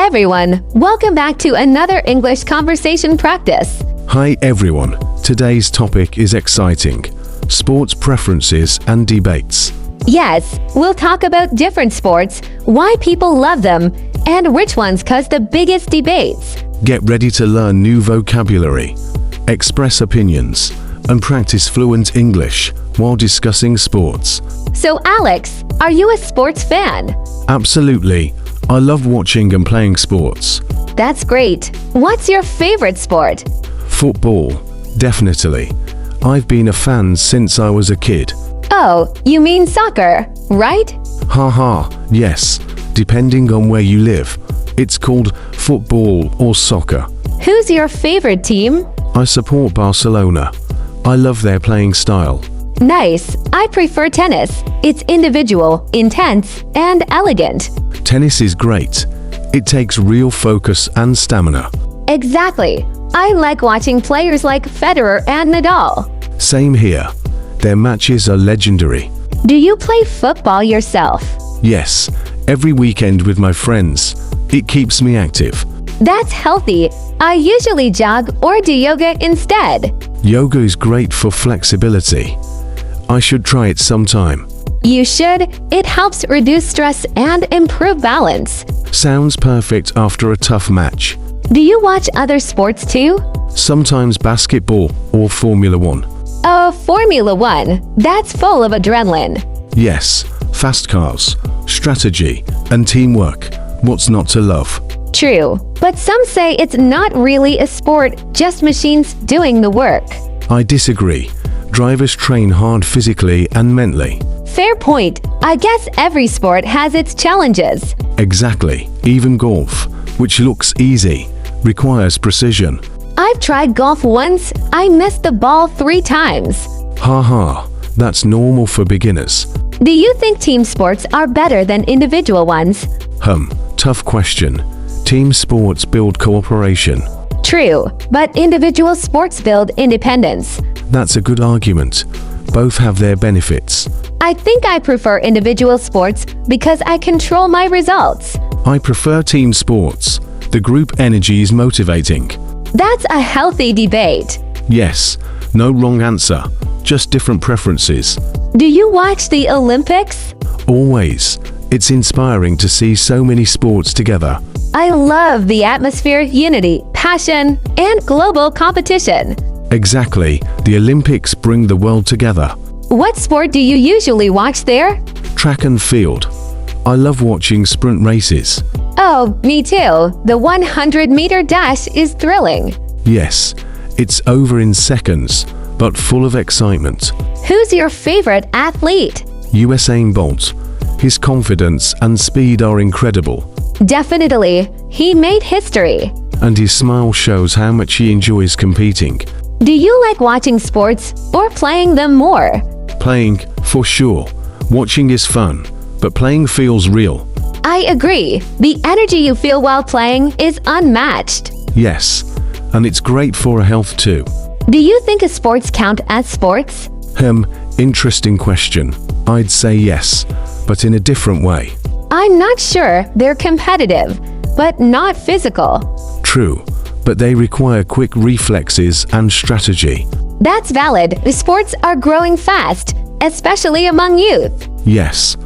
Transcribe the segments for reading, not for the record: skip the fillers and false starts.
everyone! Welcome back to another English conversation practice. Hi everyone, today's topic is exciting. Sports preferences and debates. Yes, we'll talk about different sports, why people love them, and which ones cause the biggest debates. Get ready to learn new vocabulary, express opinions, and practice fluent English while discussing sports. So Alex, are you a sports fan? Absolutely. I love watching and playing sports. That's great. What's your favorite sport? Football, definitely. I've been a fan since I was a kid. Oh, you mean soccer, right? Haha, yes. Depending on where you live, it's called football or soccer. Who's your favorite team? I support Barcelona. I love their playing style. Nice. I prefer tennis. It's individual, intense, and elegant. Tennis is great. It takes real focus and stamina. Exactly. I like watching players like Federer and Nadal. Same here. Their matches are legendary. Do you play football yourself? Yes, every weekend with my friends. It keeps me active. That's healthy. I usually jog or do yoga instead. Yoga is great for flexibility. I should try it sometime. You should. It helps reduce stress and improve balance. Sounds perfect after a tough match. Do you watch other sports too? Sometimes basketball or Formula One. Oh, Formula One. That's full of adrenaline. Yes, fast cars, strategy, and teamwork. What's not to love? True, but some say it's not really a sport, just machines doing the work. I disagree. Drivers train hard physically and mentally. Fair point. I guess every sport has its challenges. Exactly. Even golf, which looks easy, requires precision. I've tried golf once. I missed the ball 3 times. Haha, that's normal for beginners. Do you think team sports are better than individual ones? Tough question. Team sports build cooperation. True, but individual sports build independence. That's a good argument. Both have their benefits. I think I prefer individual sports because I control my results. I prefer team sports. The group energy is motivating. That's a healthy debate. Yes, no wrong answer, just different preferences. Do you watch the Olympics? Always. It's inspiring to see so many sports together. I love the atmosphere, unity, passion, and global competition. Exactly. The Olympics bring the world together. What sport do you usually watch there? Track and field. I love watching sprint races. Oh, me too. The 100-meter dash is thrilling. Yes, it's over in seconds, but full of excitement. Who's your favorite athlete? Usain Bolt. His confidence and speed are incredible. Definitely. He made history. And his smile shows how much he enjoys competing. Do you like watching sports or playing them more? Playing, for sure. Watching is fun, but playing feels real. I agree. The energy you feel while playing is unmatched. Yes, and it's great for health too. Do you think sports count as sports? Interesting question. I'd say yes, but in a different way. I'm not sure. They're competitive, but not physical. True, but they require quick reflexes and strategy. That's valid. The sports are growing fast, especially among youth. Yes,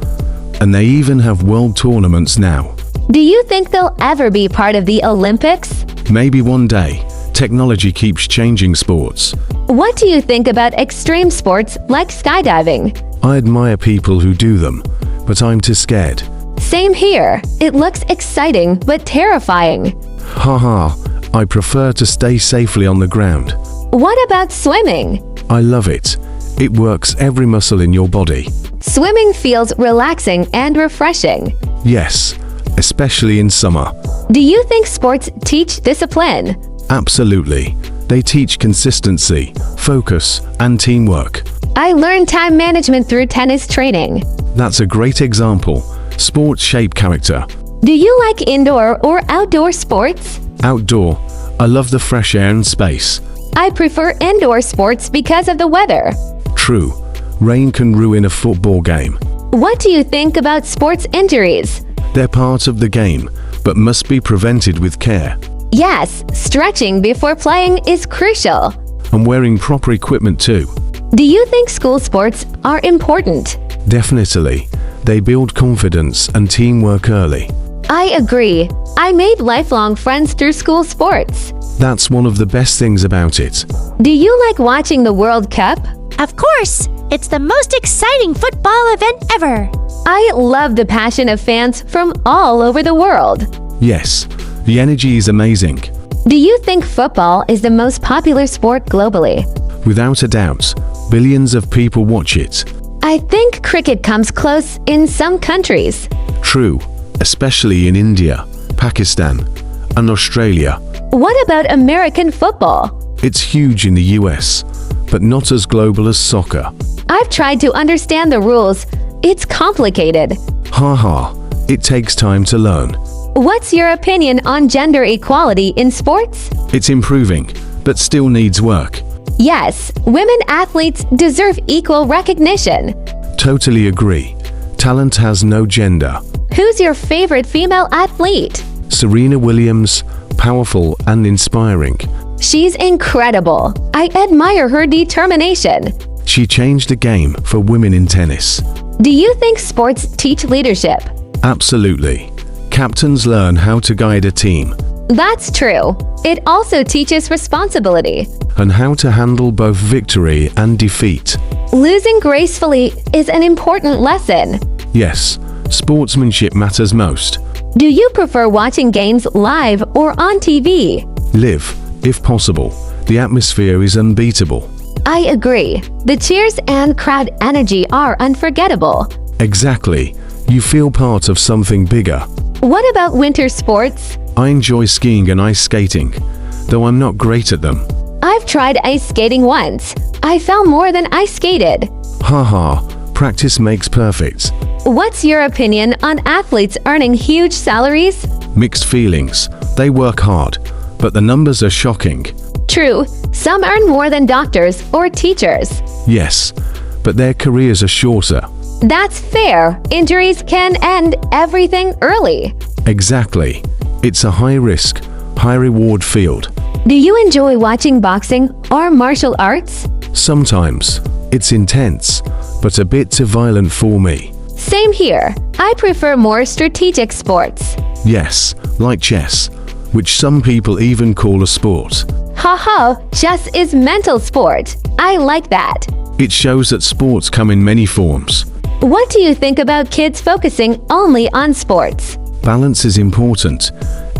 and they even have world tournaments now. Do you think they'll ever be part of the Olympics? Maybe one day. Technology keeps changing sports. What do you think about extreme sports like skydiving? I admire people who do them, but I'm too scared. Same here. It looks exciting but terrifying. Haha, I prefer to stay safely on the ground. What about swimming? I love it. It works every muscle in your body. Swimming feels relaxing and refreshing. Yes, especially in summer. Do you think sports teach discipline? Absolutely. They teach consistency, focus, and teamwork. I learned time management through tennis training. That's a great example. Sports shape character. Do you like indoor or outdoor sports? Outdoor. I love the fresh air and space. I prefer indoor sports because of the weather. True. Rain can ruin a football game. What do you think about sports injuries? They're part of the game, but must be prevented with care. Yes, stretching before playing is crucial. And wearing proper equipment too. Do you think school sports are important? Definitely. They build confidence and teamwork early. I agree. I made lifelong friends through school sports. That's one of the best things about it. Do you like watching the World Cup? Of course! It's the most exciting football event ever! I love the passion of fans from all over the world. Yes, the energy is amazing. Do you think football is the most popular sport globally? Without a doubt, billions of people watch it. I think cricket comes close in some countries. True, especially in India, Pakistan, and Australia. What about American football? It's huge in the US, but not as global as soccer. I've tried to understand the rules. It's complicated. Haha, it takes time to learn. What's your opinion on gender equality in sports? It's improving, but still needs work. Yes, women athletes deserve equal recognition. Totally agree. Talent has no gender. Who's your favorite female athlete? Serena Williams, powerful and inspiring. She's incredible. I admire her determination. She changed the game for women in tennis. Do you think sports teach leadership? Absolutely. Captains learn how to guide a team. That's true. It also teaches responsibility. And how to handle both victory and defeat. Losing gracefully is an important lesson. Yes, sportsmanship matters most. Do you prefer watching games live or on TV? Live, if possible. The atmosphere is unbeatable. I agree. The cheers and crowd energy are unforgettable. Exactly. You feel part of something bigger. What about winter sports? I enjoy skiing and ice skating, though I'm not great at them. I've tried ice skating once. I fell more than I skated. Haha, practice makes perfect. What's your opinion on athletes earning huge salaries? Mixed feelings. They work hard, but the numbers are shocking. True, some earn more than doctors or teachers. Yes, but their careers are shorter. That's fair. Injuries can end everything early. Exactly. It's a high-risk, high-reward field. Do you enjoy watching boxing or martial arts? Sometimes. It's intense, but a bit too violent for me. Same here. I prefer more strategic sports. Yes, like chess, which some people even call a sport. Haha, chess is mental sport. I like that. It shows that sports come in many forms. What do you think about kids focusing only on sports? Balance is important.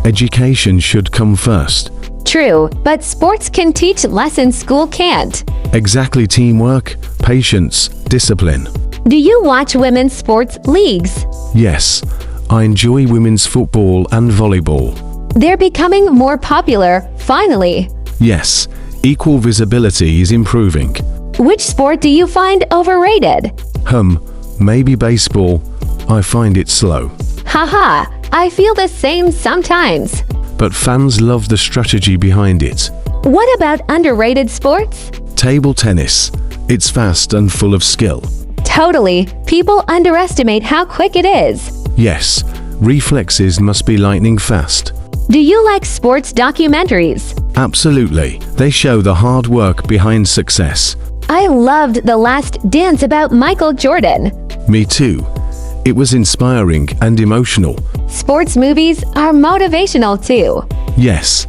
Education should come first. True, but sports can teach lessons school can't. Exactly, teamwork, patience, discipline. Do you watch women's sports leagues? Yes, I enjoy women's football and volleyball. They're becoming more popular, finally. Yes, equal visibility is improving. Which sport do you find overrated? Maybe baseball. I find it slow. Haha, I feel the same sometimes. But fans love the strategy behind it. What about underrated sports? Table tennis. It's fast and full of skill. Totally. People underestimate how quick it is. Yes, reflexes must be lightning fast. Do you like sports documentaries? Absolutely. They show the hard work behind success. I loved The Last Dance about Michael Jordan. Me too. It was inspiring and emotional. Sports movies are motivational too. Yes,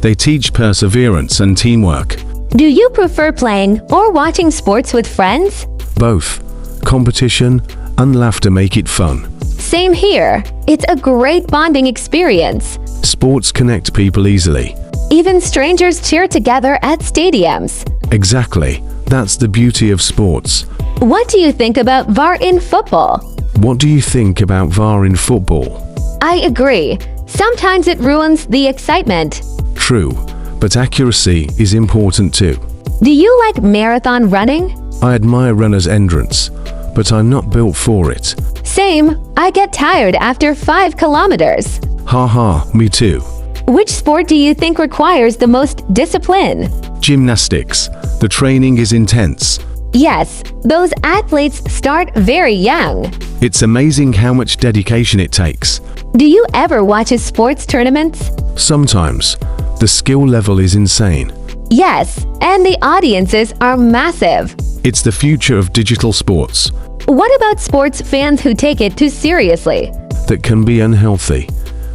they teach perseverance and teamwork. Do you prefer playing or watching sports with friends? Both. Competition and laughter make it fun. Same here. It's a great bonding experience. Sports connect people easily. Even strangers cheer together at stadiums. Exactly. That's the beauty of sports. What do you think about VAR in football? What do you think about VAR in football? I agree. Sometimes it ruins the excitement. True, but accuracy is important too. Do you like marathon running? I admire runners' endurance, but I'm not built for it. Same. I get tired after 5 kilometers. Haha, me too. Which sport do you think requires the most discipline? Gymnastics. The training is intense. Yes, those athletes start very young. It's amazing how much dedication it takes. Do you ever watch a sports tournaments? Sometimes, the skill level is insane. Yes, and the audiences are massive. It's the future of digital sports What about sports fans who take it too seriously? that can be unhealthy.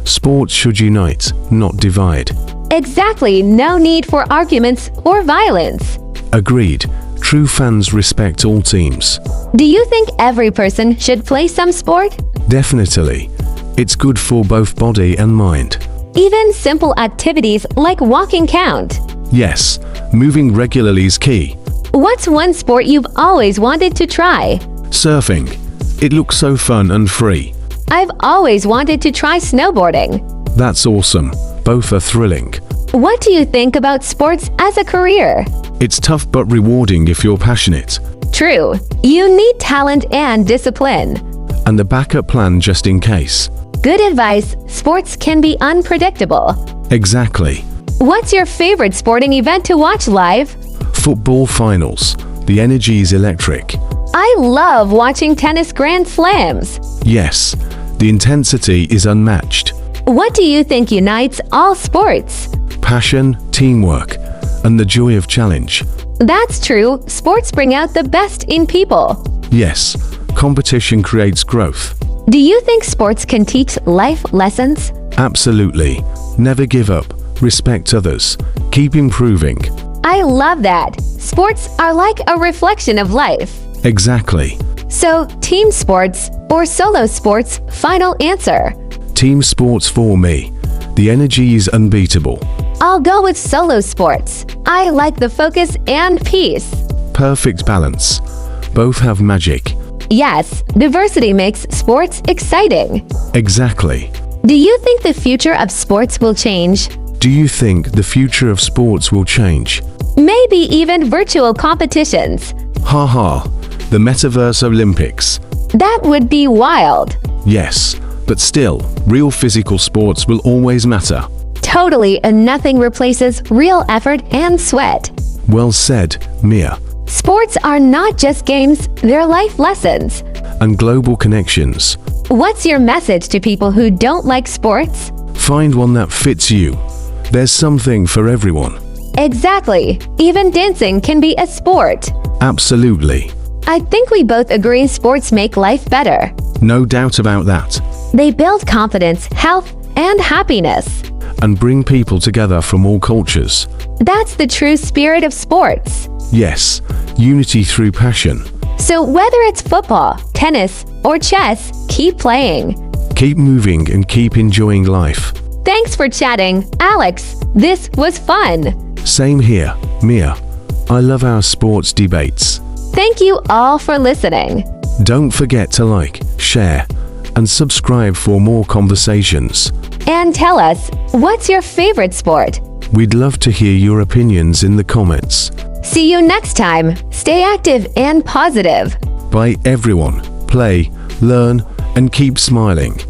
Sports should unite, not divide. Exactly, no need for arguments or violence. Agreed. True fans respect all teams. Do you think every person should play some sport? Definitely. It's good for both body and mind. Even simple activities like walking count. Yes, moving regularly is key. What's one sport you've always wanted to try? Surfing. It looks so fun and free. I've always wanted to try snowboarding. That's awesome. Both are thrilling. What do you think about sports as a career? It's tough but rewarding if you're passionate. True, you need talent and discipline. And a backup plan just in case. Good advice, sports can be unpredictable. Exactly. What's your favorite sporting event to watch live? Football finals. The energy is electric. I love watching tennis grand slams. Yes, the intensity is unmatched. What do you think unites all sports? Passion, teamwork, and the joy of challenge. That's true, sports bring out the best in people. Yes, competition creates growth. Do you think sports can teach life lessons? Absolutely. Never give up. Respect others. Keep improving. I love that. Sports are like a reflection of life. Exactly. So, team sports or solo sports, final answer. Team sports for me. The energy is unbeatable. I'll go with solo sports. I like the focus and peace. Perfect balance. Both have magic. Yes, diversity makes sports exciting. Exactly. Do you think the future of sports will change? Do you think the future of sports will change? Maybe even virtual competitions. Haha, the Metaverse Olympics. That would be wild. Yes, but still, real physical sports will always matter. Totally, and nothing replaces real effort and sweat. Well said, Mia. Sports are not just games, they're life lessons. And global connections. What's your message to people who don't like sports? Find one that fits you. There's something for everyone. Exactly. Even dancing can be a sport. Absolutely. I think we both agree sports make life better. No doubt about that. They build confidence, health, and happiness. And bring people together from all cultures. That's the true spirit of sports. Yes, unity through passion. So whether it's football, tennis, or chess, keep playing. Keep moving and keep enjoying life. Thanks for chatting, Alex. This was fun. Same here, Mia. I love our sports debates. Thank you all for listening. Don't forget to like, share, and subscribe for more conversations. And tell us, what's your favorite sport? We'd love to hear your opinions in the comments. See you next time. Stay active and positive. Bye everyone. Play, learn, and keep smiling.